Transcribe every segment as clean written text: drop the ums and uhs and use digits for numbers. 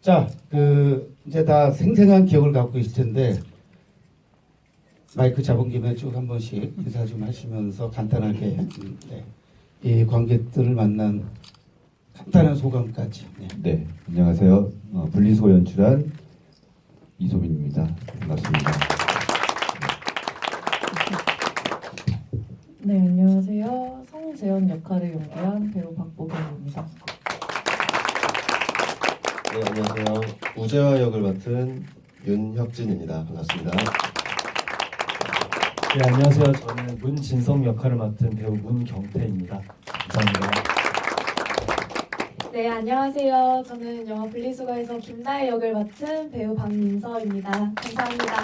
자, 이제 다 생생한 기억을 갖고 있을 텐데, 마이크 잡은 김에 쭉 한 번씩 인사 좀 하시면서 간단하게, 네. 이 관객들을 만난 간단한 소감까지. 네. 네, 안녕하세요. 분리수거 연출한 이소민입니다. 반갑습니다. 네, 안녕하세요. 성재현 역할을 연기한 배우 박보경입니다. 네, 안녕하세요. 우재화 역을 맡은 윤혁진입니다. 반갑습니다. 네, 안녕하세요. 저는 문진성 역할을 맡은 배우 문경태입니다. 감사합니다. 네, 안녕하세요. 저는 영화 분리수거에서 김나혜 역을 맡은 배우 박민서입니다. 감사합니다.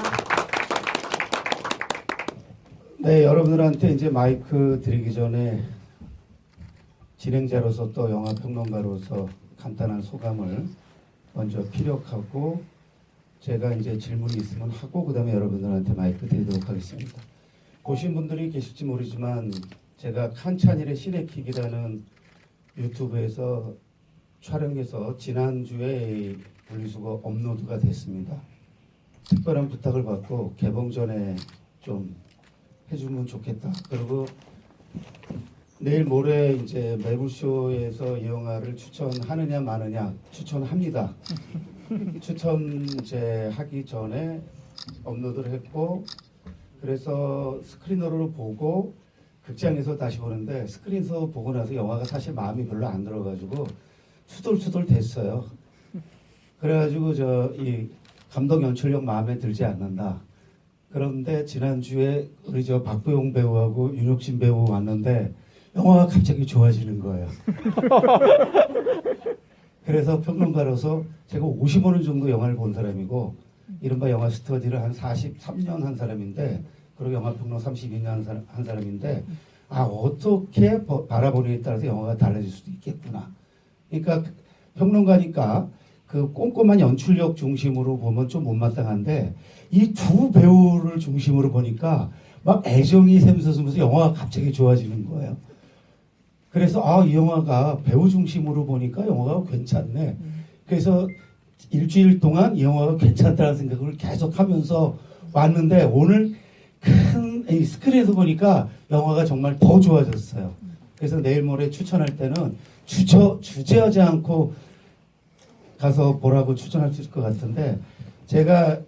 네, 여러분들한테 이제 마이크 드리기 전에 진행자로서 또 영화 평론가로서 간단한 소감을 먼저 피력하고 제가 이제 질문이 있으면 하고 그다음에 여러분들한테 마이크 드리도록 하겠습니다. 보신 분들이 계실지 모르지만 제가 칸찬일의 시네킥이라는 유튜브에서 촬영해서 지난주에 분리수거 업로드가 됐습니다. 특별한 부탁을 받고 개봉 전에 좀 해주면 좋겠다. 그리고 내일 모레 이제 매불쇼에서 이 영화를 추천하느냐 마느냐 추천합니다. 추천 이제 하기 전에 업로드를 했고 그래서 스크린으로 보고 극장에서 다시 보는데 스크린에서 보고 나서 영화가 사실 마음이 별로 안 들어가지고 투덜투덜 됐어요. 그래가지고 이 감독 연출력 마음에 들지 않는다. 그런데 지난주에 우리 박보영 배우하고 윤혁진 배우 왔는데 영화가 갑자기 좋아지는 거예요. 그래서 평론가로서 제가 50원 정도 영화를 본 사람이고 이른바 영화 스터디를 한 43년 한 사람인데 그리고 영화 평론 32년 한 사람인데 어떻게 바라보느냐에 따라서 영화가 달라질 수도 있겠구나. 그러니까 평론가니까 그 꼼꼼한 연출력 중심으로 보면 좀 못마땅한데 이 두 배우를 중심으로 보니까 막 애정이 샘솟으면서 영화가 갑자기 좋아지는 거예요. 그래서 이 영화가 배우 중심으로 보니까 영화가 괜찮네. 그래서 일주일 동안 이 영화가 괜찮다는 생각을 계속 하면서 왔는데 오늘 큰 이 스크린에서 보니까 영화가 정말 더 좋아졌어요. 그래서 내일 모레 추천할 때는 주저하지 않고 가서 보라고 추천할 수 있을 것 같은데 제가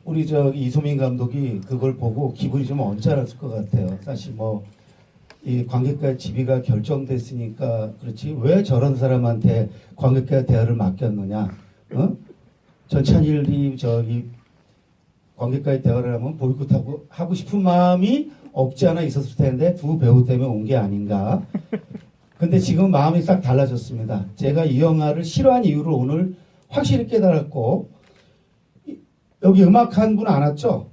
우리 이소민 감독이 그걸 보고 기분이 좀 언짢았을 것 같아요. 사실 이 관객과의 지위가 결정됐으니까 그렇지 왜 저런 사람한테 관객과의 대화를 맡겼느냐? 전찬일이 관객과의 대화를 하면 보이콧하고 하고 싶은 마음이 없지 않아 있었을 텐데 두 배우 때문에 온 게 아닌가? 근데 지금 마음이 싹 달라졌습니다. 제가 이 영화를 싫어한 이유를 오늘 확실히 깨달았고 여기 음악한 분 안 왔죠?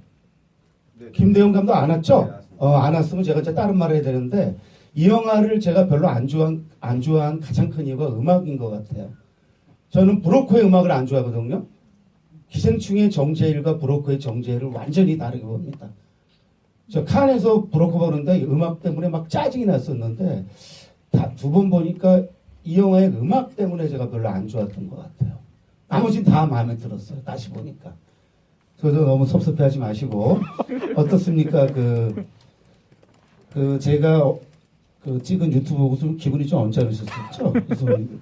네. 김대영 감독 안 왔죠? 안 왔으면 제가 이제 다른 말 해야 되는데 이 영화를 제가 별로 안 좋아한 가장 큰 이유가 음악인 것 같아요. 저는 브로커의 음악을 안 좋아하거든요. 기생충의 정재일과 브로커의 정재일을 완전히 다르게 봅니다. 저 칸에서 브로커 보는데 음악 때문에 막 짜증이 났었는데 두 번 보니까 이 영화의 음악 때문에 제가 별로 안 좋았던 것 같아요. 나머지는 다 마음에 들었어요. 다시 보니까. 그래서 너무 섭섭해하지 마시고 어떻습니까? 제가 찍은 유튜브 보고 좀 기분이 좀 언짢으셨었죠? 이소민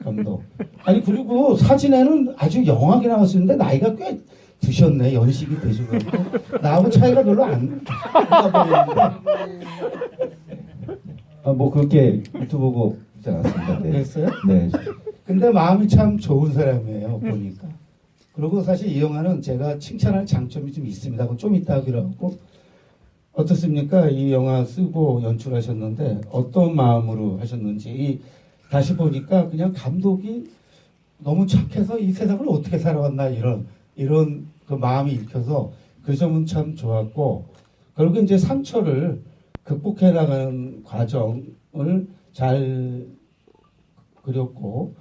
감독. 아니 그리고 사진에는 아주 영하게 나왔었는데 나이가 꽤 드셨네. 연식이 되셔가지고 나하고 차이가 별로 안 나버리는데. 그렇게 유튜브 보고 있지 않았습니다. 네. 그랬어요? 네. 근데 마음이 참 좋은 사람이에요. 보니까. 그리고 사실 이 영화는 제가 칭찬할 장점이 좀 있습니다. 그건 좀 이따 하기로 하고. 어떻습니까? 이 영화 쓰고 연출하셨는데 어떤 마음으로 하셨는지 다시 보니까 그냥 감독이 너무 착해서 이 세상을 어떻게 살아왔나 이런 그 마음이 읽혀서 그 점은 참 좋았고 그리고 이제 상처를 극복해 나가는 과정을 잘 그렸고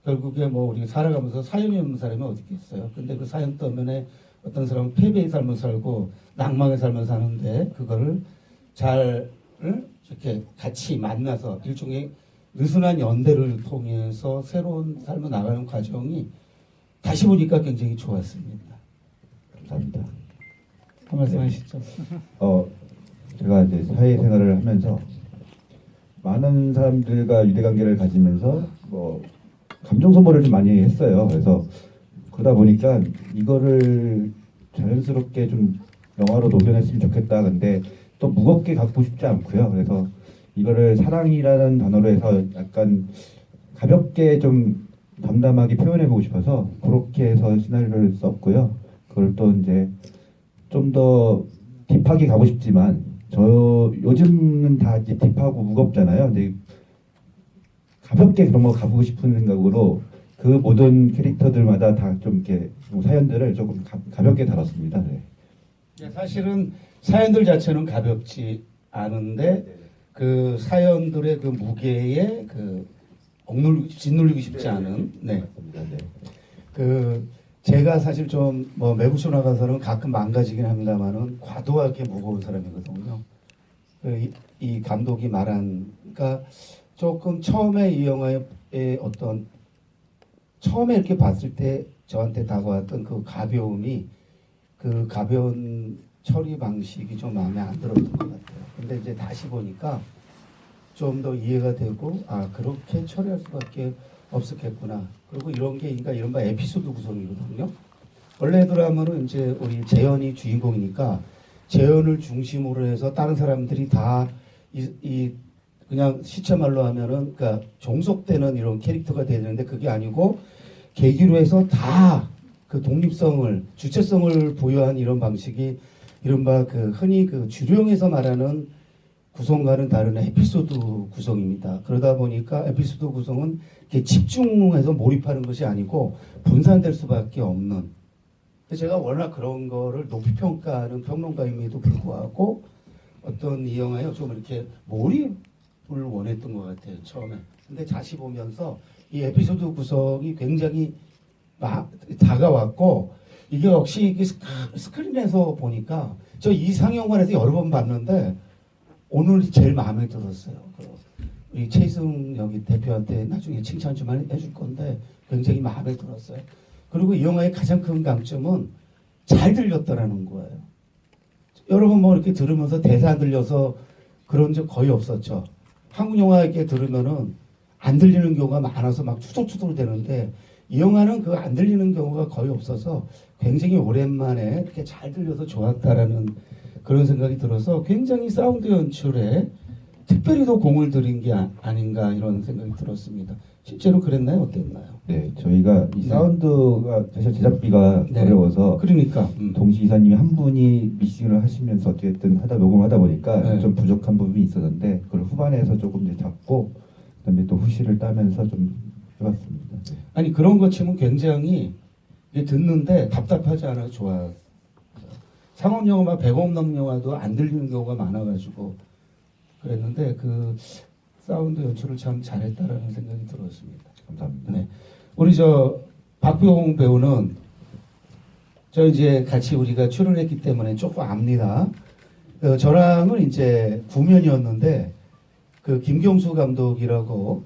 결국에 우리 살아가면서 사연이 없는 사람이 어디 있겠어요. 근데 그 사연 때문에 어떤 사람은 패배의 삶을 살고 낭망의 삶을 사는데 그거를 잘 이렇게 같이 만나서 일종의 느슨한 연대를 통해서 새로운 삶을 나가는 과정이 다시 보니까 굉장히 좋았습니다. 감사합니다. 한 말씀 하시죠. 제가 이제 사회생활을 하면서 많은 사람들과 유대관계를 가지면서 뭐 감정 소모를 좀 많이 했어요. 그래서 그러다 보니까 이거를 자연스럽게 좀 영화로 녹여냈으면 좋겠다. 근데 또 무겁게 갖고 싶지 않고요. 그래서 이거를 사랑이라는 단어로 해서 약간 가볍게 좀 담담하게 표현해보고 싶어서 그렇게 해서 시나리오를 썼고요. 그걸 또 이제 좀 더 딥하게 가고 싶지만 저 요즘은 다 이제 딥하고 무겁잖아요. 근데 가볍게 그런 거 가보고 싶은 생각으로 그 모든 캐릭터들마다 다 좀 이렇게 사연들을 조금 가볍게 다뤘습니다. 네. 사실은 사연들 자체는 가볍지 않은데 그 사연들의 그 무게에 그 짓눌리고 싶지 않은 맞습니다. 네. 그 제가 사실 좀 뭐 매부쇼 나가서는 가끔 망가지긴 합니다만은 과도하게 무거운 사람이거든요. 이 감독이 말한 그러니까 조금 처음에 이 영화의 어떤 처음에 이렇게 봤을 때 저한테 다가왔던 그 가벼움이 그 가벼운 처리 방식이 좀 마음에 안 들었던 것 같아요. 근데 이제 다시 보니까 좀 더 이해가 되고 그렇게 처리할 수밖에 없었겠구나. 그리고 이런 게 그러니까 이른바 에피소드 구성이거든요. 원래 드라마는 이제 우리 재현이 주인공이니까 재현을 중심으로 해서 다른 사람들이 다 그냥 시체말로 하면은 그러니까 종속되는 이런 캐릭터가 되는데 그게 아니고 계기로 해서 다 그 독립성을 주체성을 보유한 이런 방식이 이른바 그 흔히 그 주령에서 말하는 구성과는 다른 에피소드 구성입니다. 그러다 보니까 에피소드 구성은 이렇게 집중해서 몰입하는 것이 아니고 분산될 수밖에 없는. 제가 워낙 그런 거를 높이 평가하는 평론가임에도 불구하고 어떤 이 영화에 좀 이렇게 몰입을 원했던 것 같아요 처음에. 근데 다시 보면서 이 에피소드 구성이 굉장히 막 다가왔고 이게 역시 이게 스크린에서 보니까 저 이상영관에서 여러 번 봤는데 오늘 제일 마음에 들었어요. 우리 최희승 여기 대표한테 나중에 칭찬 좀 해줄 건데 굉장히 마음에 들었어요. 그리고 이 영화의 가장 큰 강점은 잘 들렸다라는 거예요. 여러분 뭐 이렇게 들으면서 대사 안 들려서 그런 적 거의 없었죠. 한국 영화 이렇게 들으면은 안 들리는 경우가 많아서 막 투덜투덜 되는데 이 영화는 그 안 들리는 경우가 거의 없어서 굉장히 오랜만에 이렇게 잘 들려서 좋았다라는 그런 생각이 들어서 굉장히 사운드 연출에 특별히 더 공을 들인 게 아닌가 이런 생각이 들었습니다. 실제로 그랬나요? 어땠나요? 네, 저희가 이 사운드가 사실 제작비가 네. 어려워서 그러니까 동시 이사님이 한 분이 미싱을 하시면서 어쨌든 녹음을 하다 보니까 네. 좀 부족한 부분이 있었는데 그걸 후반에서 조금 이제 잡고 그다음에 또 후시를 따면서 좀 해봤습니다. 네. 아니 그런 것 치면 굉장히 이게 듣는데 답답하지 않아서 좋아. 상업 영화나 100억 넘는 영화도 안 들리는 경우가 많아가지고 그랬는데 그 사운드 연출을 참 잘했다라는 생각이 들었습니다. 감사합니다. 네. 우리 저 박병호 배우는 저 이제 같이 우리가 출연했기 때문에 조금 압니다. 저랑은 이제 구면이었는데 그 김경수 감독이라고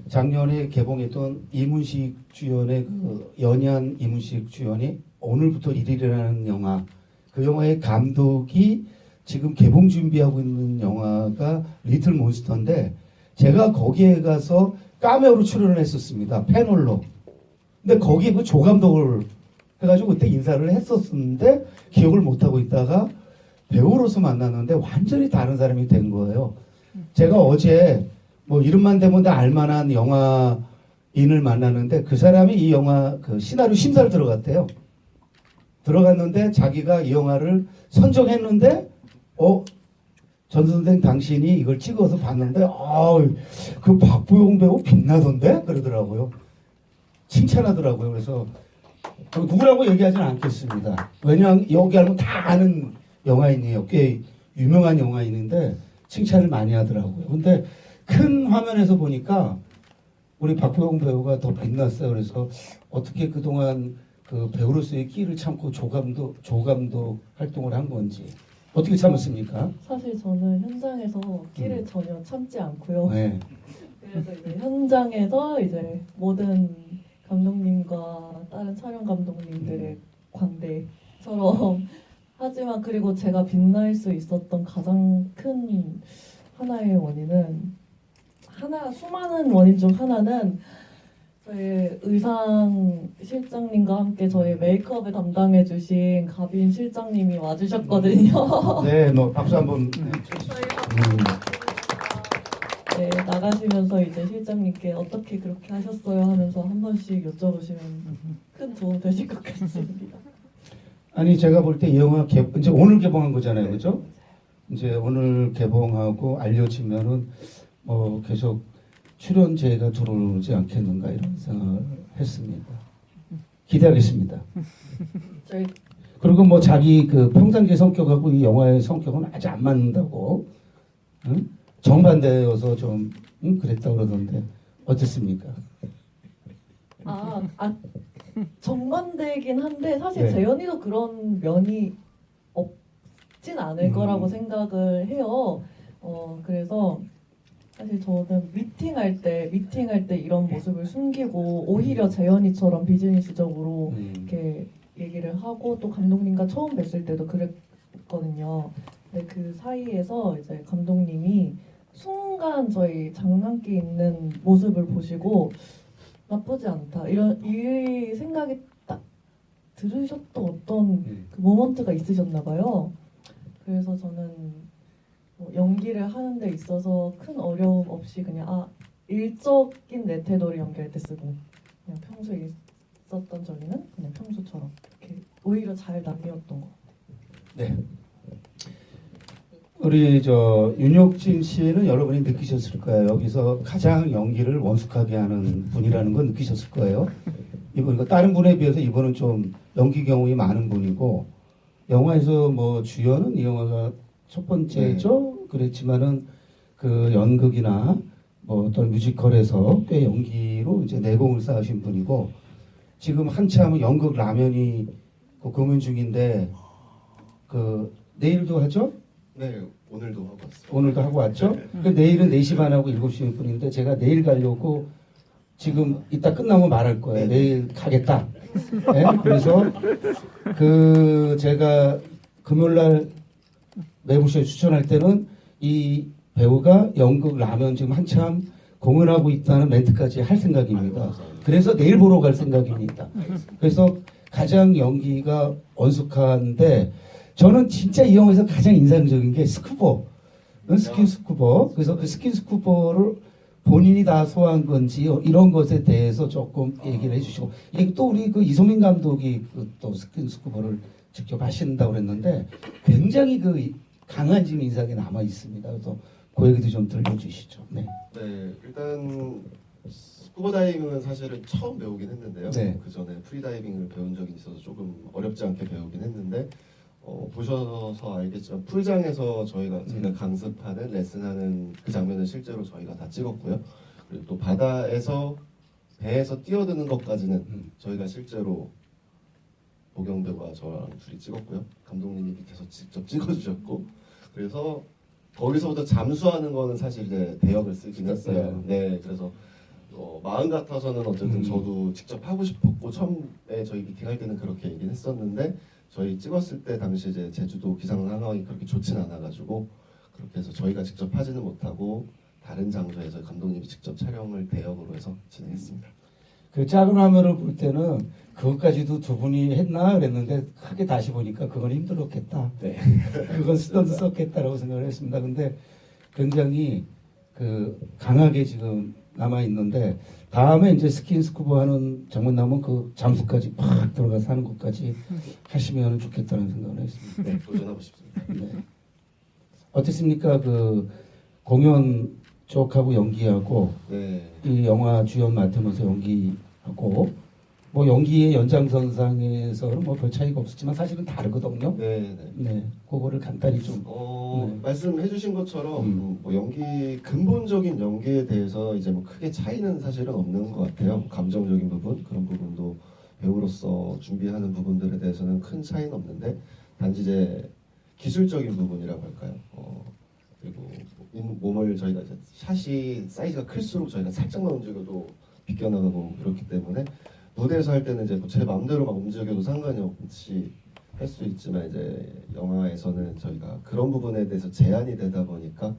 작년에 개봉했던 이문식 주연의 그 연희한 이문식 주연이 오늘부터 1일이라는 영화 그 영화의 감독이 지금 개봉 준비하고 있는 영화가 리틀 몬스터인데 제가 거기에 가서 카메오로 출연을 했었습니다. 패널로. 근데 거기에 그 조 감독을 해가지고 그때 인사를 했었는데 기억을 못하고 있다가 배우로서 만났는데 완전히 다른 사람이 된 거예요. 제가 어제 뭐 이름만 대면 다 알만한 영화인을 만났는데 그 사람이 이 영화 그 시나리오 심사를 들어갔대요. 들어갔는데 자기가 이 영화를 선정했는데 전 선생 당신이 이걸 찍어서 봤는데 그 박보영 배우 빛나던데 그러더라고요. 칭찬하더라고요. 그래서 누구라고 얘기하지는 않겠습니다. 왜냐하면 여기 알면 다 아는 영화인이에요. 꽤 유명한 영화인인데 칭찬을 많이 하더라고요. 근데 큰 화면에서 보니까 우리 박보영 배우가 더 빛났어요. 그래서 어떻게 그동안 그 배우로서의 끼를 참고 조감독 활동을 한 건지 어떻게 참았습니까? 사실 저는 현장에서 끼를 전혀 참지 않고요. 네. 그래서 이제 현장에서 이제 모든 감독님과 다른 촬영 감독님들의 광대처럼 하지만 그리고 제가 빛날 수 있었던 가장 큰 하나의 원인은 수많은 원인 중 하나는 저희 의상 실장님과 함께 저희 메이크업을 담당해 주신 가빈 실장님이 와주셨거든요. 네, 뭐 박수 한번. 네, 나가시면서 이제 실장님께 어떻게 그렇게 하셨어요 하면서 한 번씩 여쭤보시면 큰 도움 되실 것 같습니다. 아니 제가 볼 때 이 영화 이제 오늘 개봉한 거잖아요, 그죠? 이제 오늘 개봉하고 알려지면은 계속 출연제가 들어오지 않겠는가 이런 생각을 했습니다. 기대하겠습니다. 저희 그리고 뭐 자기 그 평상시 성격하고 이 영화의 성격은 아주 안 맞는다고, 응? 정반대여서 좀 그랬다 그러던데 어떻습니까? 정반대이긴 한데 사실 네. 재현이도 그런 면이 없진 않을 거라고 생각을 해요. 그래서 사실 저는 미팅할 때 이런 모습을 숨기고 오히려 재현이처럼 비즈니스적으로 이렇게 얘기를 하고 또 감독님과 처음 뵀을 때도 그랬거든요. 근데 그 사이에서 이제 감독님이 순간 저희 장난기 있는 모습을 보시고 나쁘지 않다 이 생각이 딱 들으셨던 어떤 그 모먼트가 있으셨나 봐요. 그래서 저는 뭐 연기를 하는 데 있어서 큰 어려움 없이 그냥 일적인 내 태도를 연기할 때 쓰고 그냥 평소에 있었던 저기는 그냥 평소처럼 이렇게 오히려 잘 남겼던 것 같아요. 네. 우리 윤혁진 씨는 여러분이 느끼셨을 거예요. 여기서 가장 연기를 원숙하게 하는 분이라는 건 느끼셨을 거예요. 이분 다른 분에 비해서 이분은 좀 연기 경험이 많은 분이고 영화에서 뭐 주연은 이 영화가 첫 번째죠. 그랬지만은 그 연극이나 뭐 어떤 뮤지컬에서 꽤 연기로 이제 내공을 쌓으신 분이고 지금 한참 연극 라면이 그 공연 중인데 그 내일도 하죠? 네, 오늘도 하고 왔어요. 오늘도 하고 왔죠? 그 내일은 4시 반하고 7시 분인데 제가 내일 가려고 지금 이따 끝나면 말할 거예요. 내일 가겠다. 네? 그래서 그 제가 금요일날 매부쇼에 추천할 때는 이 배우가 연극 라면 지금 한참 공연하고 있다는 멘트까지 할 생각입니다. 그래서 내일 보러 갈 생각입니다. 그래서 가장 연기가 원숙한데 저는 진짜 이 영화에서 가장 인상적인 게 스쿠버, 스킨 스쿠버. 그래서 그 스킨 스쿠버를 본인이 다 소화한 건지 이런 것에 대해서 조금 얘기를 해주시고 이게 또 우리 그 이소민 감독이 또 스킨 스쿠버를 직접 하신다고 그랬는데 굉장히 그 강한 지금 인상이 남아 있습니다. 그래서 그 얘기도 좀 들려주시죠. 네. 네, 일단 스쿠버 다이빙은 사실은 처음 배우긴 했는데요. 네. 그 전에 프리다이빙을 배운 적이 있어서 조금 어렵지 않게 배우긴 했는데 보셔서 알겠지만 풀장에서 저희가 강습하는 레슨하는 그 장면을 실제로 저희가 다 찍었고요. 그리고 또 바다에서 배에서 뛰어드는 것까지는 저희가 실제로 보경 배우와 저랑 둘이 찍었고요. 감독님이 밑에서 직접 찍어주셨고 그래서 거기서부터 잠수하는 거는 사실 이제 대역을 쓰긴 했어요. 네, 그래서 마음 같아서는 어쨌든 저도 직접 하고 싶었고 처음에 저희 미팅할 때는 그렇게 얘기는 했었는데 저희 찍었을 때 당시 이제 제주도 기상 상황이 그렇게 좋진 않아가지고 그렇게 해서 저희가 직접 하지는 못하고 다른 장소에서 감독님이 직접 촬영을 대역으로 해서 진행했습니다. 그 작은 화면을 볼 때는 그것까지도 두 분이 했나 그랬는데 크게 다시 보니까 그건 힘들었겠다. 네. 그건 스턴트 썼겠다라고 생각을 했습니다. 근데 굉장히 그 강하게 지금 남아 있는데 다음에 이제 스킨 스쿠버 하는 장면 나오면 그 잠수까지 팍 들어가서 하는 것까지 하시면 좋겠다는 생각을 했습니다. 네, 도전하고 싶습니다. 네. 어떻습니까? 그 공연 쪽하고 연기하고 네. 이 영화 주연 맡으면서 연기하고 뭐 연기의 연장선상에서는 뭐 별 차이가 없었지만 사실은 다르거든요. 네, 네. 네, 그거를 간단히 좀. 네. 말씀해주신 것처럼 뭐 연기 근본적인 연기에 대해서 이제 뭐 크게 차이는 사실은 없는 것 같아요. 감정적인 부분 그런 부분도 배우로서 준비하는 부분들에 대해서는 큰 차이는 없는데 단지 이제 기술적인 부분이라고 할까요? 그리고 뭐 몸을 저희가 이제 샷이 사이즈가 클수록 저희가 살짝만 움직여도 비껴나가고 그렇기 때문에 무대에서 할 때는 이제 제 마음대로 막 움직여도 상관이 없이 할 수 있지만 이제 영화에서는 저희가 그런 부분에 대해서 제한이 되다 보니까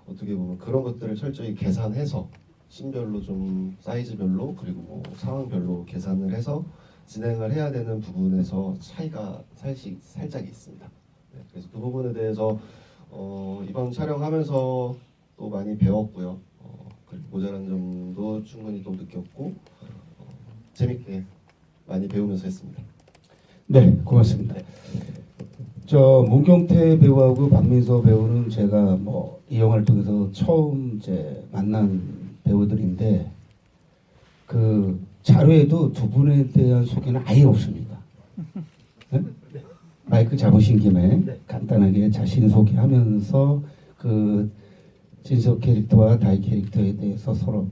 어떻게 보면 그런 것들을 철저히 계산해서 씬별로 좀 사이즈별로 그리고 뭐 상황별로 계산을 해서 진행을 해야 되는 부분에서 차이가 살짝 있습니다. 네, 그래서 그 부분에 대해서 이번 촬영하면서 또 많이 배웠고요. 그리고 모자란 점도 충분히 또 느꼈고 재밌게 많이 배우면서 했습니다. 네, 고맙습니다. 저 문경태 배우하고 박민서 배우는 제가 뭐 이 영화를 통해서 처음 이제 만난 배우들인데 그 자료에도 두 분에 대한 소개는 아예 없습니다. 네? 마이크 잡으신 김에 간단하게 자신 소개하면서 그 진석 캐릭터와 다이 캐릭터에 대해서 서로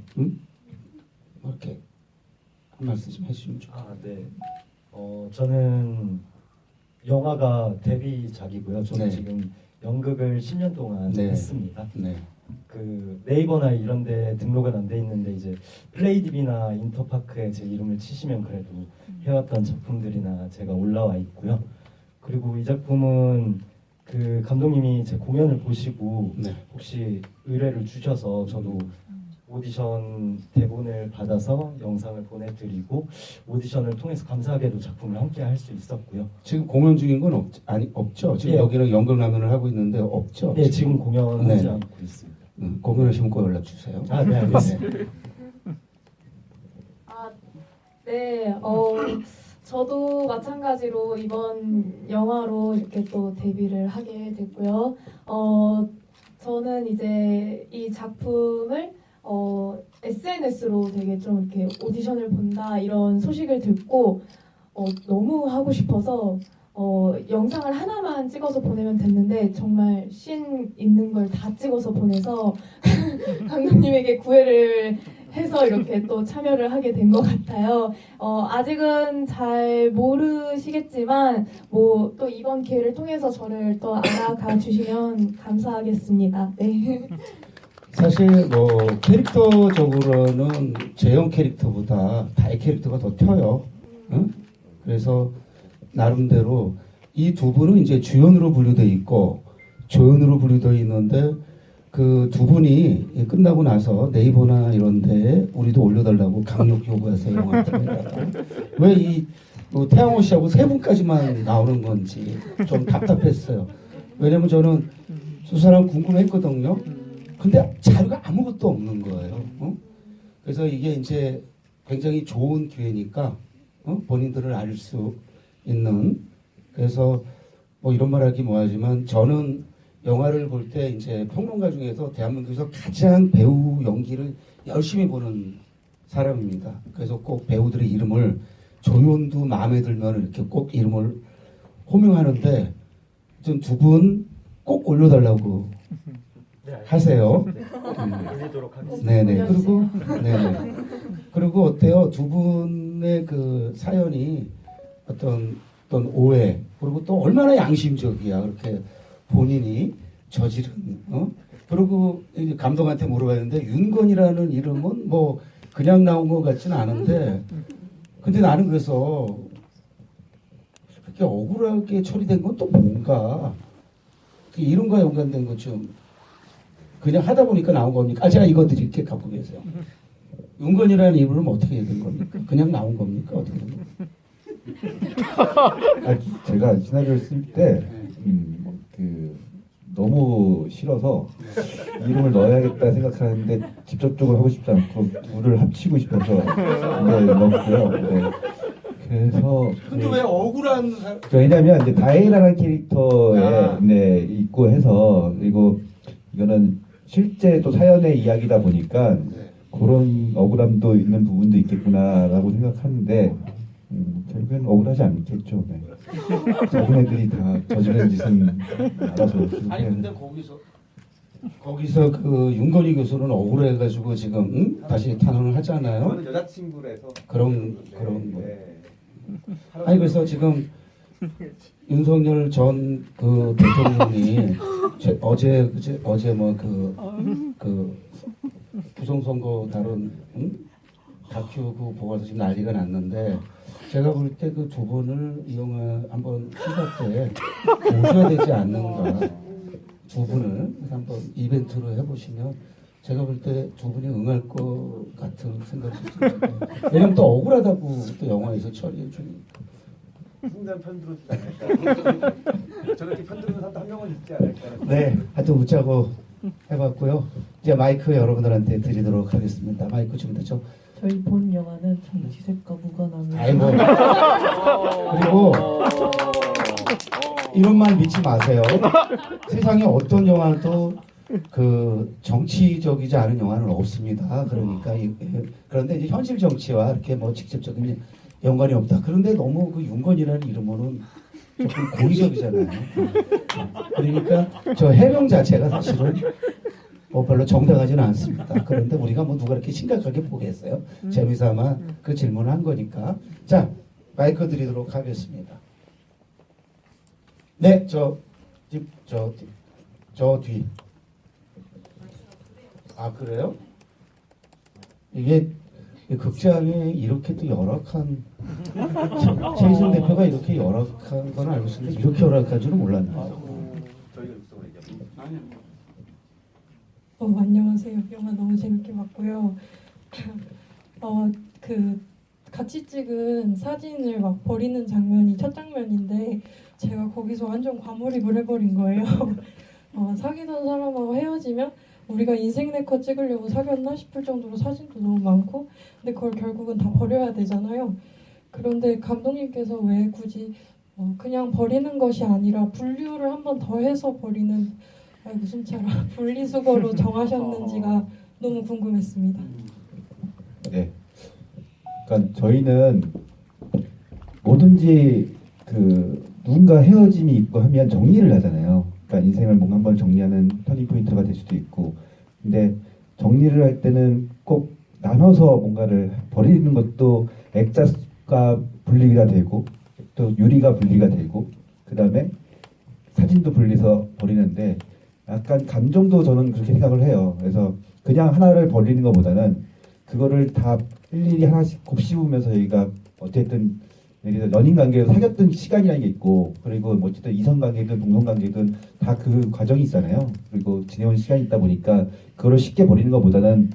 이렇게 한 말씀 좀 해주시면 좋겠습니다. 네. 저는 영화가 데뷔작이고요. 저는 네. 지금 연극을 10년 동안 네. 했습니다. 네. 그 네이버나 이런 데 등록은 안 돼 있는데 이제 플레이디비나 인터파크에 제 이름을 치시면 그래도 해왔던 작품들이나 제가 올라와 있고요. 그리고 이 작품은 그 감독님이 제 공연을 보시고 네. 혹시 의뢰를 주셔서 저도 오디션 대본을 받아서 영상을 보내드리고 오디션을 통해서 감사하게도 작품을 함께 할 수 있었고요. 지금 공연 중인 건 없죠? 지금 예. 여기는 연극라면을 하고 있는데 없죠? 네, 지금 공연하지 네. 않고 있습니다. 공연하시면 꼭 연락 주세요. 네, 알겠습니다. 네, 저도 마찬가지로 이번 영화로 이렇게 또 데뷔를 하게 됐고요. 저는 이제 이 작품을 SNS로 되게 좀 이렇게 오디션을 본다 이런 소식을 듣고 너무 하고 싶어서 영상을 하나만 찍어서 보내면 됐는데 정말 씬 있는 걸 다 찍어서 보내서 감독님에게 구애를 해서 이렇게 또 참여를 하게 된 것 같아요. 아직은 잘 모르시겠지만 뭐 또 이번 기회를 통해서 저를 또 알아가 주시면 감사하겠습니다. 네. 사실 뭐 캐릭터적으로는 재영 캐릭터보다 다이 캐릭터가 더 튀어요. 응? 그래서 나름대로 이 두 분은 이제 주연으로 분류돼 있고 조연으로 분류돼 있는데 그 두 분이 끝나고 나서 네이버나 이런 데에 우리도 올려달라고 강력 요구해서 영화팀에다가 왜이 뭐 태양호 씨하고 세 분까지만 나오는 건지 좀 답답했어요. 왜냐면 저는 두 사람 궁금했거든요. 근데 자료가 아무것도 없는 거예요. 그래서 이게 이제 굉장히 좋은 기회니까 본인들을 알 수 있는. 그래서 뭐 이런 말하기 뭐하지만 저는 영화를 볼 때 이제 평론가 중에서 대한민국에서 가장 배우 연기를 열심히 보는 사람입니다. 그래서 꼭 배우들의 이름을 조연도 마음에 들면 이렇게 꼭 이름을 호명하는데 좀 두 분 꼭 올려달라고 하세요. 올리도록 하겠습니다. 네네. 그리고 네네. 그리고 어때요? 두 분의 그 사연이 어떤 오해 그리고 또 얼마나 양심적이야. 그렇게 본인이 저지른 그리고 이제 감독한테 물어봤는데 윤건이라는 이름은 뭐 그냥 나온 것 같지는 않은데 근데 나는 그래서 그렇게 억울하게 처리된 건 또 뭔가 그 이름과 연관된 것 좀 그냥 하다 보니까 나온 겁니까? 제가 이거 드릴게 갖고 계세요. 윤건이라는 이름은 어떻게 된 겁니까? 그냥 나온 겁니까? 어떻게 된 겁니까? 제가 시나리오를 쓸 때 너무 싫어서 이름을 넣어야겠다 생각하는데 직접적으로 하고 싶지 않고 둘을 합치고 싶어서 넣었고요. 네. 그래서 근데 왜 억울한 사람 왜냐하면 이제 다혜라는 캐릭터에 네, 있고 해서 그리고 이거는 실제 또 사연의 이야기다 보니까 그런 억울함도 있는 부분도 있겠구나라고 생각하는데 결국엔 억울하지 않겠죠. 네. 자기네들이 다 저지른 짓은 알아서 아니 근데 거기서 그 윤건희 교수는 억울해가지고 지금 다시 탄원을 하잖아요. 여자친구라서 그런 거. 네. 아니 그래서 지금 윤석열 전 그 대통령이 어제 뭐 그 부정선거 다룬 다큐 그 보고서 지금 난리가 났는데 제가 볼 때 그 두 분을 이 영화 한번 시작 때 모셔야 되지 않는가 두 분을 그래서 한번 이벤트로 해보시면 제가 볼 때 두 분이 응할 것 같은 생각이 듭니다. 왜냐면 또 억울하다고 또 영화에서 처리해 주니까. 상당 편들어주지 않을까. 저렇게 편드는 사람 한 명은 있지 않을까. 네, 하여튼 웃자고 해봤고요. 이제 마이크 여러분들한테 드리도록 하겠습니다. 마이크 준비됐죠? 저희 본 영화는 정치색과 무관합니다. 아이고. 그리고 이런 말 믿지 마세요. 세상에 어떤 영화도 그 정치적이지 않은 영화는 없습니다. 그러니까 그런데 이제 현실 정치와 이렇게 뭐 직접적인 연관이 없다. 그런데 너무 그 윤건이라는 이름으로는 조금 고의적이잖아요. 그러니까 저 해명 자체가 사실은 뭐 별로 정당하지는 않습니다. 그런데 우리가 뭐 누가 이렇게 심각하게 보겠어요? 재미삼아 그 질문을 한 거니까. 자, 마이크 드리도록 하겠습니다. 네, 저 뒤. 아, 그래요? 이게 극장에 이렇게 또 열악한 최희승 대표가 이렇게 열악한 건 알고 있었는데 이렇게 열악한 줄은 몰랐네요. 안녕하세요. 영화 너무 재밌게 봤고요. 그 같이 찍은 사진을 막 버리는 장면이 첫 장면인데 제가 거기서 완전 과몰입을 해버린 거예요. 사귀던 사람하고 헤어지면 우리가 인생 네컷 찍으려고 사귀었나 싶을 정도로 사진도 너무 많고 근데 그걸 결국은 다 버려야 되잖아요. 그런데 감독님께서 왜 굳이 그냥 버리는 것이 아니라 분류를 한 번 더 해서 버리는 무슨 차라 분리수거로 정하셨는지가 너무 궁금했습니다. 네. 그러니까 저희는 뭐든지 그 누군가 헤어짐이 있고 하면 정리를 하잖아요. 그러니까 인생을 뭔가 한번 정리하는 터닝 포인트가 될 수도 있고, 근데 정리를 할 때는 꼭 나눠서 뭔가를 버리는 것도 액자가 분리가 되고 또 유리가 분리가 되고 그 다음에 사진도 분리해서 버리는데 약간 감정도 저는 그렇게 생각을 해요. 그래서 그냥 하나를 버리는 것보다는 그거를 다 일일이 하나씩 곱씹으면서 저희가 어쨌든 예를 들어 연인 관계에서 사귀었던 시간이라는 게 있고 그리고 뭐 어쨌든 이성 관계든 동성 관계든 다 그 과정이 있잖아요. 그리고 지내온 시간이 있다 보니까 그거를 쉽게 버리는 것보다는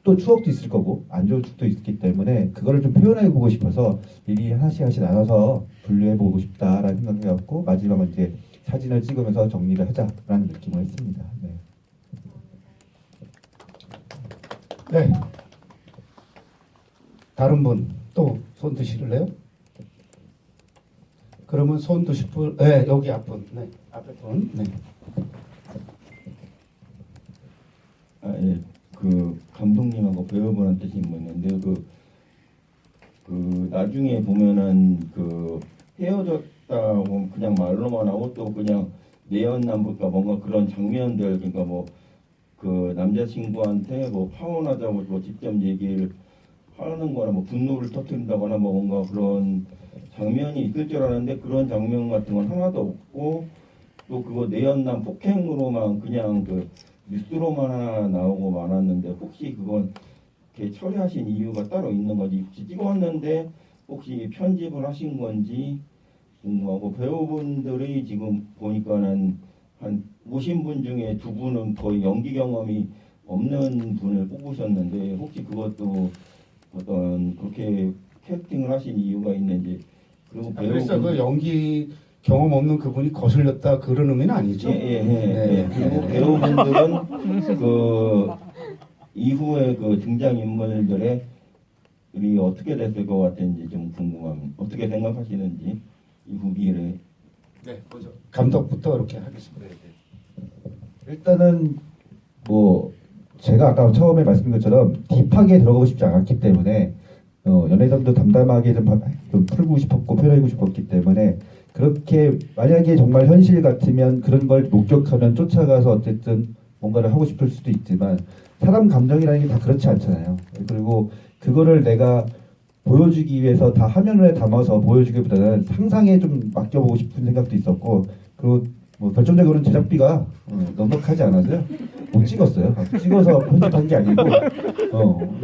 또 추억도 있을 거고 안 좋은 추억도 있기 때문에 그거를 좀 표현해 보고 싶어서 미리 하나씩 나눠서 분류해 보고 싶다라는 생각을 해갖고 마지막은 이제 사진을 찍으면서 정리를 하자라는 느낌을 했습니다. 네. 네. 다른 분 또 손 드실래요? 그러면 손 드실 분, 네, 여기 앞분, 네, 앞에 분, 네. 예. 그 감독님하고 배우분한테 질문인데 그 나중에 보면은 그 헤어졌다고 그냥 말로만 하고 또 그냥 내연남불까 뭔가 그런 장면들 그러니까 뭐 그 남자친구한테 뭐 파혼하자고 뭐 직접 얘기를 하는 거나 뭐 분노를 터뜨린다거나 뭐 뭔가 그런 장면이 있을 줄 알았는데 그런 장면 같은 건 하나도 없고 또 그거 내연남 폭행으로만 그냥 그 뉴스로만 하나 나오고 말았는데 혹시 그건 이렇게 처리하신 이유가 따로 있는 건지 혹시 찍었는데 혹시 편집을 하신 건지 궁금하고 배우분들이 지금 보니까는 한 오신 분 중에 두 분은 거의 연기 경험이 없는 분을 뽑으셨는데 혹시 그것도 어떤 그렇게 캐스팅을 하신 이유가 있는지 그리고 그래서 그 연기 경험 없는 그분이 거슬렸다 그런 의미는 아니죠? 네. 그리고 배우분들은 그 이후에 그 등장 인물들의 이 어떻게 됐을 것 같은지 좀 궁금합니다. 어떻게 생각하시는지 이 후기를. 네, 먼저 감독부터 이렇게 하겠습니다. 일단은 뭐 제가 아까 처음에 말씀드린 것처럼 딥하게 들어가고 싶지 않았기 때문에 연애담도 담담하게 좀 풀고 싶었고 표현하고 싶었기 때문에 그렇게 만약에 정말 현실 같으면 그런 걸 목격하면 쫓아가서 어쨌든 뭔가를 하고 싶을 수도 있지만 사람 감정이라는 게 다 그렇지 않잖아요. 그리고 그거를 내가 보여주기 위해서 다 화면에 담아서 보여주기보다는 상상에 좀 맡겨보고 싶은 생각도 있었고, 그리고 뭐 결정적으로는 제작비가 넉넉하지 않아서요. 못 찍었어요. 찍어서 편집한 게 아니고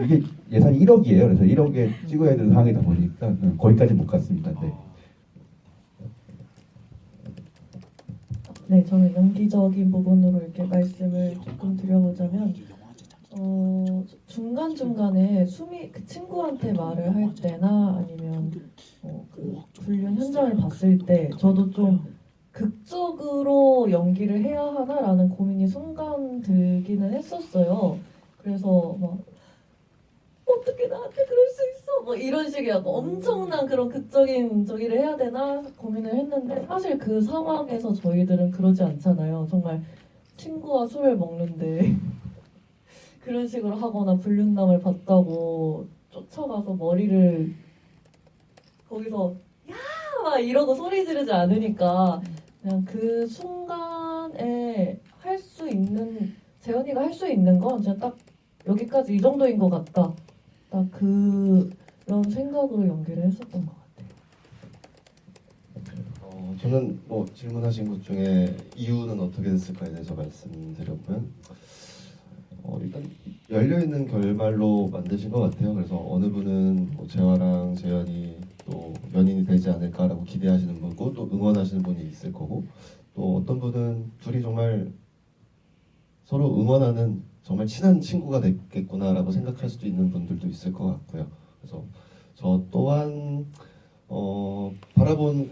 이게 예산이 1억이에요. 그래서 1억에 찍어야 되는 상황이다 보니까 거기까지 못 갔습니다. 네. 네, 저는 연기적인 부분으로 이렇게 말씀을 조금 드려보자면, 중간중간에 그 친구한테 말을 할 때나 아니면 그 훈련 현장을 봤을 때 저도 좀 극적으로 연기를 해야 하나라는 고민이 순간 들기는 했었어요. 그래서 막 어떻게 나한테 그럴 수 있어? 뭐 이런 식의 약간 엄청난 그런 극적인 저기를 해야 되나 고민을 했는데, 사실 그 상황에서 저희들은 그러지 않잖아요. 정말 친구와 술을 먹는데 그런 식으로 하거나 불륜남을 봤다고 쫓아가서 머리를 거기서 야! 막 이러고 소리 지르지 않으니까 그냥 그 순간에 할 수 있는, 재현이가 할 수 있는 건 진짜 딱 여기까지 이 정도인 것 같다. 딱 그런 생각으로 연기를 했었던 것 같아요. 저는 뭐 질문하신 것 중에 이유는 어떻게 됐을까에 대해서 말씀드렸고요. 일단 열려 있는 결말로 만드신 것 같아요. 그래서 어느 분은 뭐 재화랑 재현이 또 연인이 되지 않을까라고 기대하시는 분이고, 또 응원하시는 분이 있을 거고, 또 어떤 분은 둘이 정말 서로 응원하는 정말 친한 친구가 됐겠구나라고 생각할 수도 있는 분들도 있을 것 같고요. 그래서 저 또한 바라본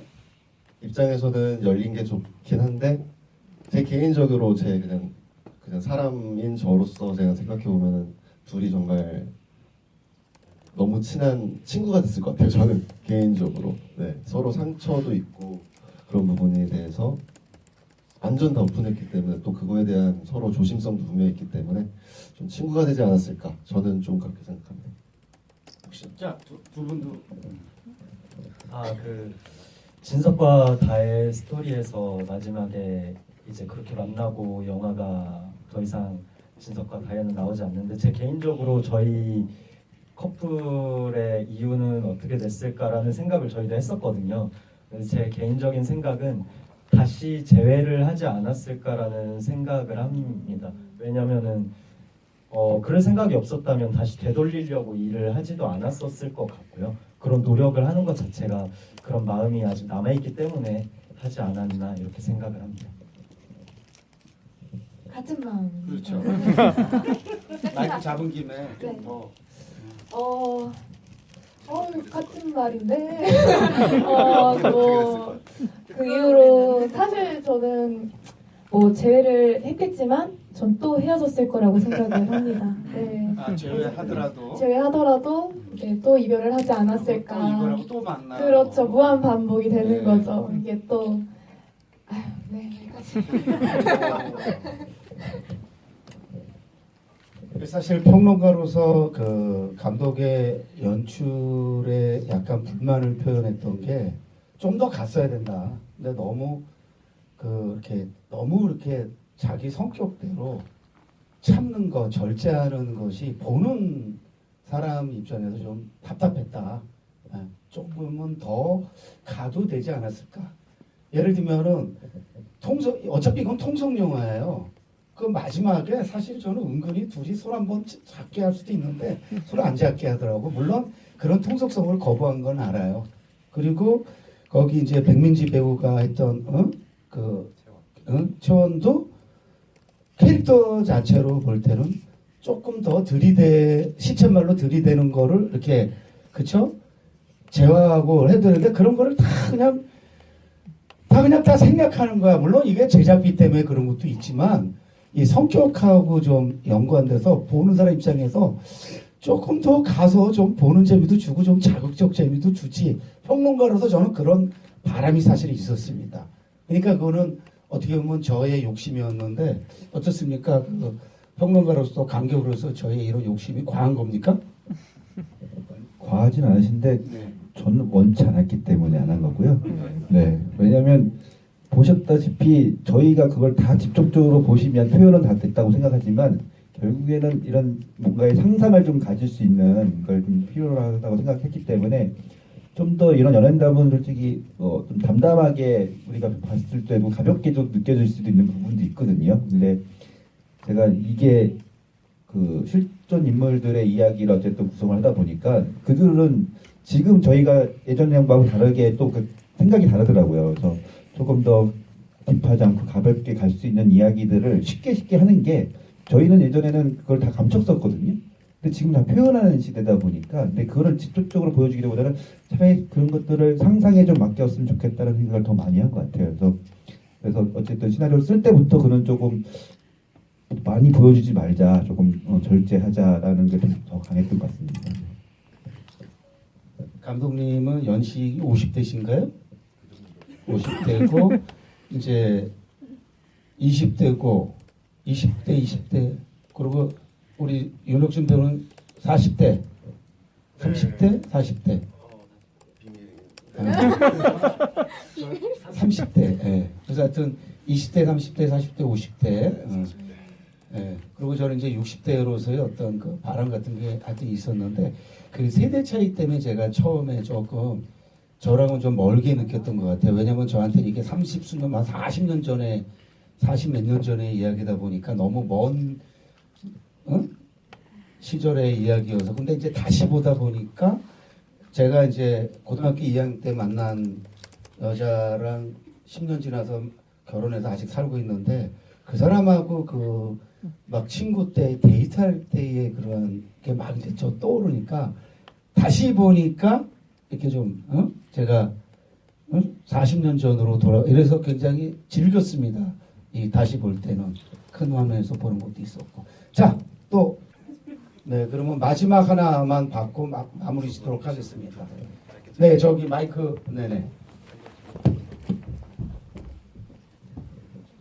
입장에서는 열린 게 좋긴 한데, 제 개인적으로 제 그냥 사람인 저로서 제가 생각해 보면은 둘이 정말 너무 친한 친구가 됐을 것 같아요. 저는 개인적으로 서로 상처도 있고 그런 부분에 대해서 완전 다 오픈했기 때문에, 또 그거에 대한 서로 조심성도 분명히 있기 때문에 좀 친구가 되지 않았을까, 저는 좀 그렇게 생각합니다. 혹시 두 분도 그 진석과 다의 스토리에서 마지막에 이제 그렇게 만나고 영화가 더 이상 진석과 다혜는 나오지 않는데, 제 개인적으로 저희 커플의 이유는 어떻게 됐을까라는 생각을 저희도 했었거든요. 그래서 제 개인적인 생각은 다시 재회를 하지 않았을까라는 생각을 합니다. 왜냐면은 그럴 생각이 없었다면 다시 되돌리려고 일을 하지도 않았었을 것 같고요. 그런 노력을 하는 것 자체가 그런 마음이 아직 남아있기 때문에 하지 않았나 이렇게 생각을 합니다. 같은 마음. 그렇죠. 마이크 잡은 김에 네. 더 같은 말인데 그 이후로 사실 저는 뭐 재회를 했겠지만 전 또 헤어졌을 거라고 생각을 합니다. 네. 제외하더라도 제외하더라도 이제 또 이별을 하지 또 않았을까. 이거라고 또 만나. 그렇죠. 무한 반복이 되는 네. 거죠. 이게 또 사실 평론가로서 그 감독의 연출에 약간 불만을 표현했던 게 좀 더 갔어야 된다. 근데 너무 이렇게 자기 성격대로 참는 거, 절제하는 것이 보는 사람 입장에서 좀 답답했다. 조금은 더 가도 되지 않았을까. 예를 들면은 어차피 이건 통성 영화예요. 그 마지막에 사실 저는 은근히 둘이 손 한번 잡게 할 수도 있는데 손 안 잡게 하더라고. 물론 그런 통속성을 거부한 건 알아요. 그리고 거기 이제 백민지 배우가 했던 채원도 캐릭터 자체로 볼 때는 조금 더 시쳇말로 들이대는 거를 이렇게 그쵸? 재화하고 해야 되는데 그런 거를 다 생략하는 거야. 물론 이게 제작비 때문에 그런 것도 있지만 이 성격하고 좀 연관돼서 보는 사람 입장에서 조금 더 가서 좀 보는 재미도 주고 좀 자극적 재미도 주지. 평론가로서 저는 그런 바람이 사실 있었습니다. 그러니까 그거는 어떻게 보면 저의 욕심이었는데 어떻습니까? 그 평론가로서 감격으로서 저의 이런 욕심이 과한 겁니까? 과하진 않으신데 네. 저는 원치 않았기 때문에 안 한 거고요. 네, 왜냐하면 보셨다시피 저희가 그걸 다 직접적으로 보시면 표현은 다 됐다고 생각하지만 결국에는 이런 뭔가의 상상을 좀 가질 수 있는 걸 좀 필요하다고 생각했기 때문에 좀 더 이런 연애담은 솔직히 좀 담담하게 우리가 봤을 때도 가볍게 좀 느껴질 수도 있는 부분도 있거든요. 근데 제가 이게 그 실존 인물들의 이야기를 어쨌든 구성을 하다 보니까 그들은 지금 저희가 예전하고 다르게 또 그 생각이 다르더라고요. 그래서 조금 더 딥하지 않고 가볍게 갈 수 있는 이야기들을 쉽게 하는 게 저희는 예전에는 그걸 다 감췄었거든요. 근데 지금 다 표현하는 시대다 보니까 근데 그거를 직접적으로 보여주기보다는 차라리 그런 것들을 상상에 좀 맡겼으면 좋겠다는 생각을 더 많이 한 것 같아요. 그래서 어쨌든 시나리오를 쓸 때부터 그는 조금 많이 보여주지 말자, 조금 절제하자라는 게 좀 더 강했던 것 같습니다. 감독님은 연식이 50대신가요? 50대고 이제 20대고 20대 그리고 우리 윤옥준 배우는 40대 30대 40대 30대 예. 그래서 하여튼 20대 30대 40대 50대 예. 그리고 저는 이제 60대로서의 어떤 그 바람 같은 게 하여튼 있었는데 그 세대 차이 때문에 제가 처음에 조금 저랑은 좀 멀게 느꼈던 것 같아요. 왜냐면 저한테 이게 30수년, 40년 전에 40몇 년 전의 이야기다 보니까 너무 먼 시절의 이야기여서 근데 이제 다시 보다 보니까 제가 이제 고등학교 2학년 때 만난 여자랑 10년 지나서 결혼해서 아직 살고 있는데 그 사람하고 그 막 친구 때 데이트할 때의 그런 게 막 이제 저 떠오르니까 다시 보니까 이렇게 좀 제가 40년 전으로 이래서 굉장히 즐겼습니다. 이 다시 볼 때는 큰 화면에서 보는 것도 있었고 자 또 네 그러면 마지막 하나만 받고 마무리 짓도록 하겠습니다. 네 저기 마이크 네네.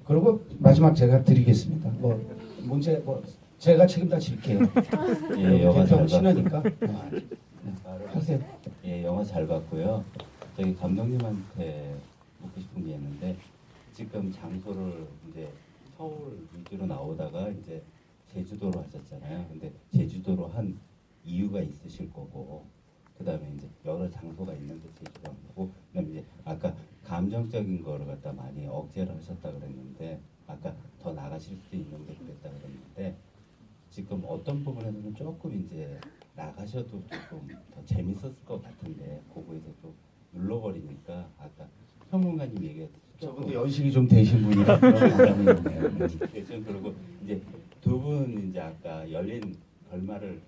그리고 마지막 제가 드리겠습니다. 뭐 문제 뭐 제가 책임 다 질게요. 예, 영화 잘 친하니까 봤고요. 하세요. 예, 영화 잘 봤고요. 저기 감독님한테 묻고 싶은 게 있는데 지금 장소를 이제 서울 위주로 나오다가 이제 제주도로 하셨잖아요. 근데 제주도로 한 이유가 있으실 거고 그다음에 이제 여러 장소가 있는데 제주도 안 가고 그다음에 이제 아까 감정적인 거를 갖다 많이 억제를 하셨다 그랬는데 아까 더 나가실 수 있는데 그랬다 그랬는데 지금 어떤 부분에서는 조금 이제 나가셔도 조금 더 재밌었을 것 같은데 그거에서 좀 눌러버리니까 아까 평론가님 얘기했듯이 저분도 연식이 좀 되신 분이라 그런 바람이 있네요. 좀 그리고 이제 두 분 이제 아까 열린 결말을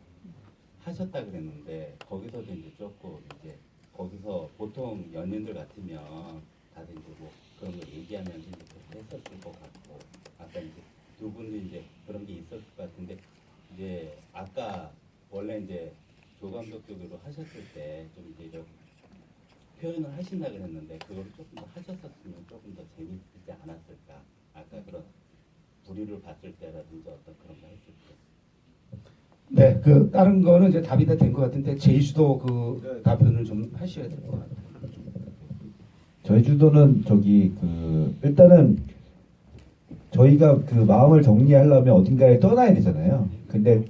하셨다 그랬는데 거기서도 이제 조금 이제 거기서 보통 연인들 같으면 다들 이제 뭐 그런 거 얘기하면서 이제 그렇게 했었을 것 같고 아까 이제 두 분도 이제 그런 게 있었을 것 같은데 이제 아까 원래 이제 조 감독 쪽으로 하셨을 때 좀 이제 이런 표현을 하신다 그랬는데 그걸 조금 더 하셨었으면 조금 더 재밌지 않았을까 아까 그런 부리를 봤을 때라든지 어떤 그런 거 했을 때. 네, 그 다른 거는 이제 답이 다 된 것 같은데 제주도 그 답변을 좀 하셔야 될 것 같아요. 제주도는 저기 그 일단은 저희가 그 마음을 정리하려면 어딘가에 떠나야 되잖아요. 근데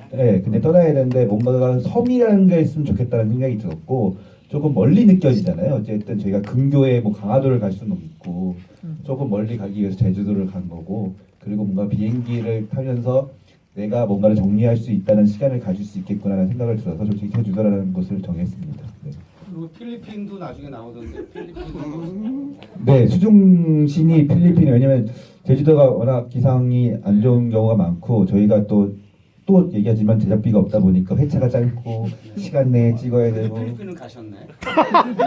떠나야 되는데 뭔가가 섬이라는 게 있으면 좋겠다는 생각이 들었고 조금 멀리 느껴지잖아요. 어쨌든 저희가 근교에 뭐 강화도를 갈 수는 없고 조금 멀리 가기 위해서 제주도를 간 거고 그리고 뭔가 비행기를 타면서 내가 뭔가를 정리할 수 있다는 시간을 가질 수 있겠구나라는 생각을 들어서 솔직히 제주도라는 곳을 정했습니다. 네. 그리고 필리핀도 나중에 나오던데 필리핀도 네, 수중신이 필리핀이 왜냐면 제주도가 워낙 기상이 안 좋은 경우가 많고 저희가 또 얘기하지만 제작비가 없다 보니까 회차가 짧고 시간 내에 찍어야 되고 필리핀은 가셨네.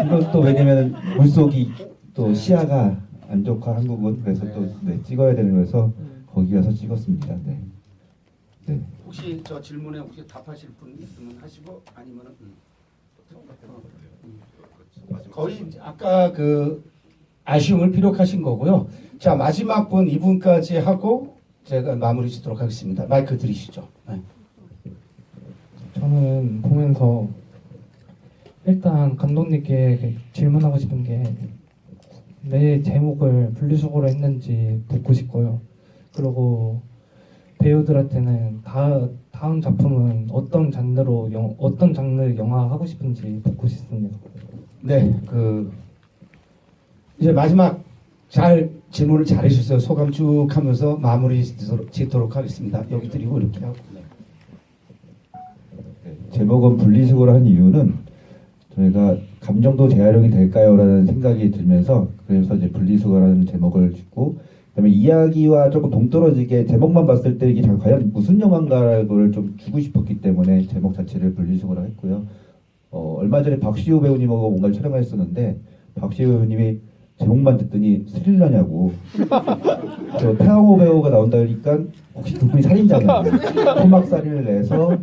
이건 또 왜냐면 물속이 또 시야가 안 좋고 한국은 그래서 또 찍어야 되는 거라서 거기 가서 찍었습니다. 네. 네. 혹시 저 질문에 혹시 답하실 분 있으면 하시고 아니면은 거의 이제 아까 그 아쉬움을 피력하신 거고요. 자 마지막 분 이분까지 하고 제가 마무리 짓도록 하겠습니다. 마이크 드리시죠. 네. 저는 보면서 일단 감독님께 질문하고 싶은 게 내 제목을 분리수거로 했는지 묻고 싶고요. 그리고 배우들한테는 다음 작품은 어떤 장르 영화 하고 싶은지 묻고 싶습니다. 네, 이제 마지막 질문을 잘 해주셔서 소감 쭉 하면서 마무리 짓도록 하겠습니다. 여기 드리고 이렇게 하고. 제목은 분리수거를 한 이유는 저희가 감정도 재활용이 될까요라는 생각이 들면서 그래서 이제 분리수거라는 제목을 짓고 그다음에 이야기와 조금 동떨어지게 제목만 봤을 때 이게 과연 무슨 영화인가를 좀 주고 싶었기 때문에 제목 자체를 분리수거를 했고요. 얼마 전에 박시우 배우님하고 뭔가를 촬영했었는데 박시우 배우님이 제목만 듣더니 스릴러냐고 저 태양호 배우가 나온다니까 혹시 두 분이 살인자냐고 토막살인을 내서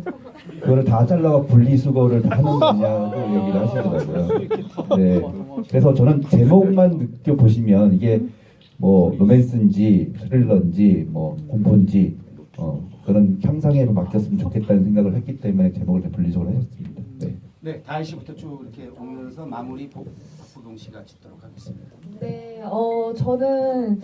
그거를 다 잘라가 분리수거를 다 하는 거냐고 얘기를 하시더라고요. 네. 그래서 저는 제목만 느껴보시면 이게 뭐 로맨스인지 스릴러인지 뭐 공포인지 그런 향상에 맡겼으면 좋겠다는 생각을 했기 때문에 제목을 다 분리수거를 했습니다. 네. 네, 다혜 씨부터 쭉 이렇게 오면서 마무리 박보동 씨가 짓도록 하겠습니다. 네, 저는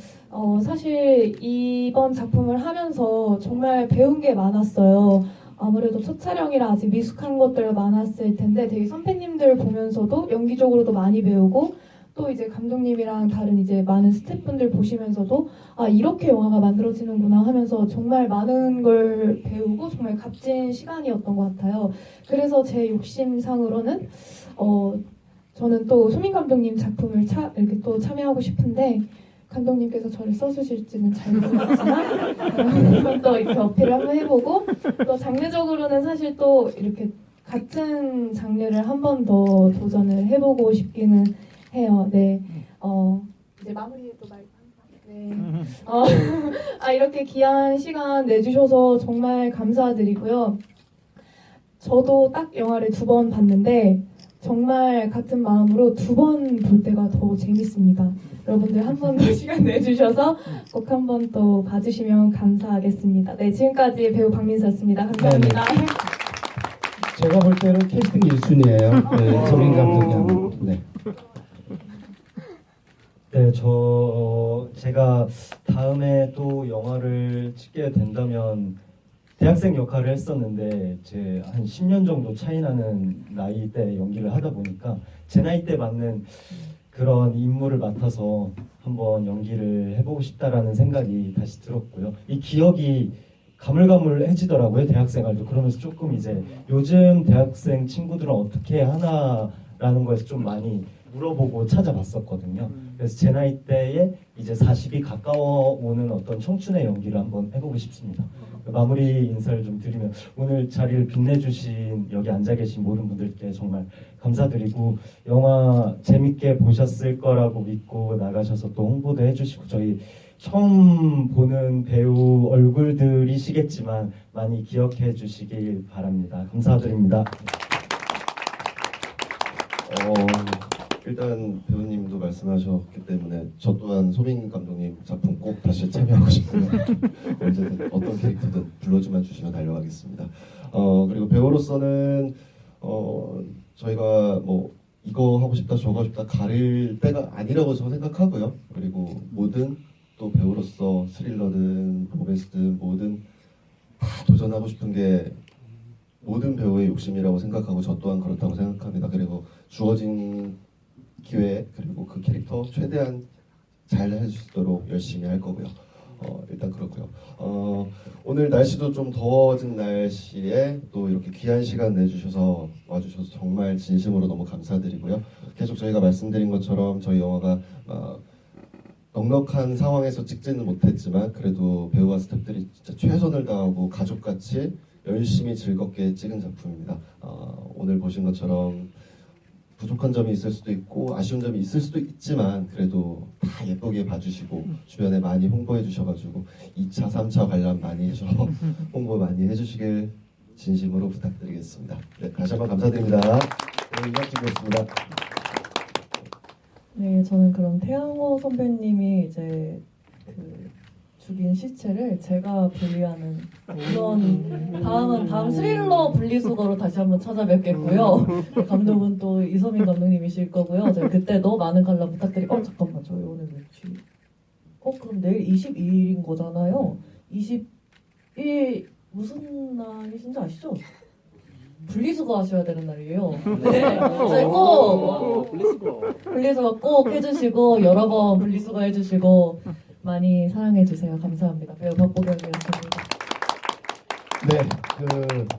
사실 이번 작품을 하면서 정말 배운 게 많았어요. 아무래도 첫 촬영이라 아직 미숙한 것들 많았을 텐데 되게 선배님들 보면서도 연기적으로도 많이 배우고 또 이제 감독님이랑 다른 이제 많은 스태프분들 보시면서도 아 이렇게 영화가 만들어지는구나 하면서 정말 많은 걸 배우고 정말 값진 시간이었던 것 같아요. 그래서 제 욕심상으로는 저는 또 소민 감독님 작품을 이렇게 또 참여하고 싶은데 감독님께서 저를 써주실지는 잘 모르겠지만 또 이렇게 어필을 한번 해보고 또 장르적으로는 사실 또 이렇게 같은 장르를 한 번 더 도전을 해보고 싶기는 해요. 네. 이제 마무리도 네. 이렇게 귀한 시간 내주셔서 정말 감사드리고요. 저도 딱 영화를 2번 봤는데 정말 같은 마음으로 2번 볼 때가 더 재밌습니다. 여러분들 한 번 더 시간 내주셔서 꼭 한 번 또 봐주시면 감사하겠습니다. 네, 지금까지 배우 박민서였습니다. 감사합니다. 제가 볼 때는 캐스팅 1순위예요. 네, 소민 감독님. 네. 네, 제가 다음에 또 영화를 찍게 된다면 대학생 역할을 했었는데 제 한 10년 정도 차이 나는 나이대 연기를 하다 보니까 제 나이대 맞는 그런 인물을 맡아서 한번 연기를 해보고 싶다라는 생각이 다시 들었고요. 이 기억이 가물가물해지더라고요. 대학생활도 그러면서 조금 이제 요즘 대학생 친구들은 어떻게 하나라는 거에서 좀 많이 물어보고 찾아봤었거든요. 그래서 제 나이 때에 이제 40이 가까워 오는 어떤 청춘의 연기를 한번 해보고 싶습니다. 마무리 인사를 좀 드리면 오늘 자리를 빛내주신 여기 앉아 계신 모든 분들께 정말 감사드리고 영화 재밌게 보셨을 거라고 믿고 나가셔서 또 홍보도 해주시고 저희 처음 보는 배우 얼굴들이시겠지만 많이 기억해 주시길 바랍니다. 감사드립니다. 일단 배우님도 말씀하셨기 때문에 저 또한 소민 감독님 작품 꼭 다시 참여하고 싶고요. 언제든 어떤 캐릭터든 불러주만 주시면 달려가겠습니다. 그리고 배우로서는 저희가 뭐 이거 하고 싶다 저거 하고 싶다 가릴 때가 아니라고 저는 생각하고요. 그리고 모든 또 배우로서 스릴러든 로맨스든 뭐든 다 도전하고 싶은 게 모든 배우의 욕심이라고 생각하고 저 또한 그렇다고 생각합니다. 그리고 주어진 기회 그리고 그 캐릭터 최대한 잘 해줄 수 있도록 열심히 할 거고요. 일단 그렇고요. 오늘 날씨도 좀 더워진 날씨에 또 이렇게 귀한 시간 내주셔서 와주셔서 정말 진심으로 너무 감사드리고요. 계속 저희가 말씀드린 것처럼 저희 영화가 넉넉한 상황에서 찍지는 못했지만 그래도 배우와 스태프들이 진짜 최선을 다하고 가족같이 열심히 즐겁게 찍은 작품입니다. 오늘 보신 것처럼 부족한 점이 있을 수도 있고 아쉬운 점이 있을 수도 있지만 그래도 다 예쁘게 봐주시고 주변에 많이 홍보해 주셔가지고 2차, 3차 관람 많이 해서 홍보 많이 해주시길 진심으로 부탁드리겠습니다. 네, 다시 한번 감사드립니다. 네, 이상준이었습니다. 네, 저는 그럼 태양호 선배님이 이제 죽인 시체를 제가 분리하는 그런 다음 스릴러 분리수거로 다시 한번 찾아뵙겠고요. 감독은 또 이소민 감독님이실 거고요. 저희 그때도 많은 관람 부탁드리고 잠깐만 저희 오늘 며칠 그럼 내일 22일인 거잖아요. 이 무슨 날이신지 아시죠? 분리수거 하셔야 되는 날이에요. 네. 저희 꼭 분리수거 꼭 해주시고 여러 번 분리수거 해주시고 많이 사랑해주세요. 감사합니다. 배우 박보경이었습니다. 네,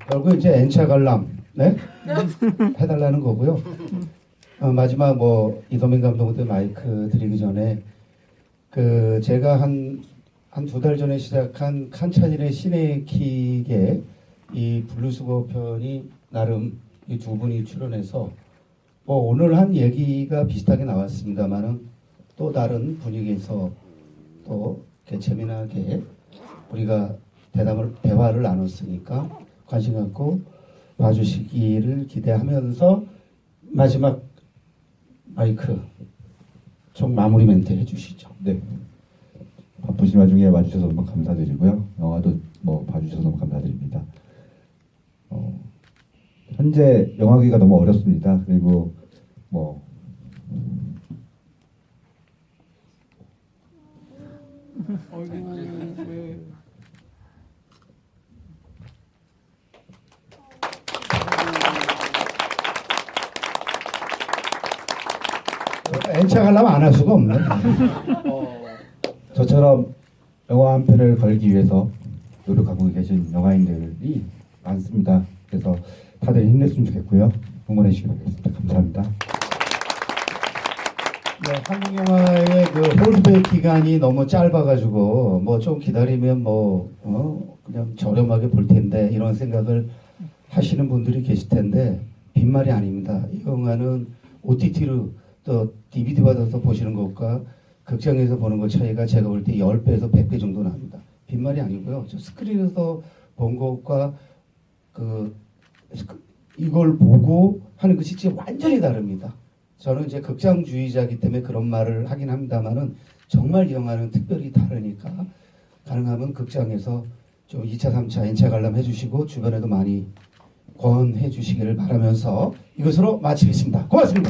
결국 이제 N차 관람, 네, 해달라는 거고요. 마지막 뭐 이도민 감독한테 마이크 드리기 전에 제가 한 두 달 전에 시작한 칸차진의 신의 킥에 이 블루수거 편이 나름 이 두 분이 출연해서 뭐 오늘 한 얘기가 비슷하게 나왔습니다만은 또 다른 분위기에서 또 이렇게 재미나게 우리가 대화를 나눴으니까 관심 갖고 봐주시기를 기대하면서 마지막 마이크 총 마무리 멘트 해주시죠. 네. 바쁘신 와중에 와주셔서 너무 감사드리고요. 영화도 뭐 봐주셔서 너무 감사드립니다. 현재 영화기가 너무 어렵습니다. 그리고 뭐 N차 가려면 안 할 수가 없네. 저처럼 영화 한 편을 걸기 위해서 노력하고 계신 영화인들이 많습니다. 그래서 다들 힘냈으면 좋겠고요. 응원해 주시기 바라겠습니다. 감사합니다. 네, 한국 영화의 홀드백 기간이 너무 짧아가지고 뭐 좀 기다리면 그냥 저렴하게 볼 텐데 이런 생각을 하시는 분들이 계실 텐데 빈말이 아닙니다. 이 영화는 OTT로 또 DVD 받아서 보시는 것과 극장에서 보는 것 차이가 제가 볼 때 10배에서 100배 정도 납니다. 빈말이 아니고요. 저 스크린에서 본 것과 이걸 보고 하는 것이 진짜 완전히 다릅니다. 저는 이제 극장주의자이기 때문에 그런 말을 하긴 합니다만은 정말 이 영화는 특별히 다르니까 가능하면 극장에서 좀 2차, 3차, N차 관람 해주시고 주변에도 많이 권해 주시기를 바라면서 이것으로 마치겠습니다. 고맙습니다.